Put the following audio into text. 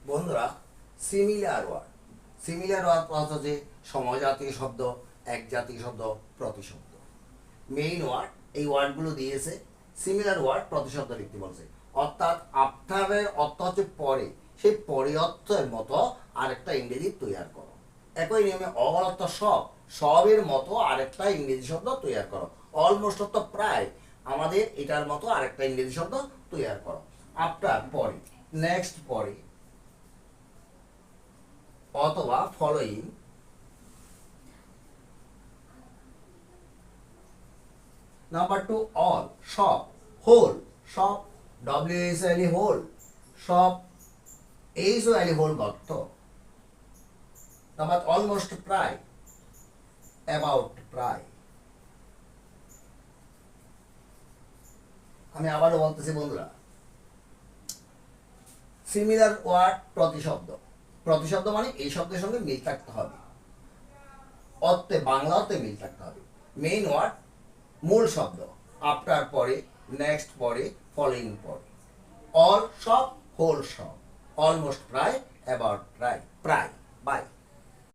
বন্ধুরা, similar word হচ্ছে সমজাতীয় শব্দ, এক জাতীয় শব্দ, প্রতিশব্দ। মেইন ওয়ার্ড এই ওয়ার্ডগুলো দিয়েছে। সিমিলার ওয়ার্ড প্রতিশব্দ লিখতে বলছে, অর্থাৎ আফটারের অর্থ হচ্ছে পরে, সেই পরে অর্থের মতো আরেকটা ইংরেজি তৈরি করো। একই নিয়মে অল অর্থ সব, সবের মতো আরেকটা ইংরেজি শব্দ তৈরি করো। অলমোস্ট অর্থ প্রায়, আমাদের এটার মতো আরেকটা ইংরেজি শব্দ তৈরি করো। আফটার পরে, নেক্সট পরে, অথবা ফলোইং, নাম্বার 2 অল সব, হোল সব, WHL হোল সব, HOL হোল অর্থ। নাম্বার অলমোস্ট প্রায়, অ্যাবাউট প্রায়। আমি আবারও বলতেছি বন্ধুরা, সিমিলার ওয়ার্ড প্রতিশব্দ। প্রতিশব্দ মানে এই শব্দের সঙ্গে মিল থাকতে হবে, অর্থে বাংলা অর্থে মিল থাকতে হবে। মেইন ওয়ার্ড মূল শব্দ, আফটার পরে, নেক্সট পরে, ফলোইং পরে। অল সব, হোল সব, অলমোস্ট প্রায়, অ্যাবাউট প্রায়, প্রায়। বাই।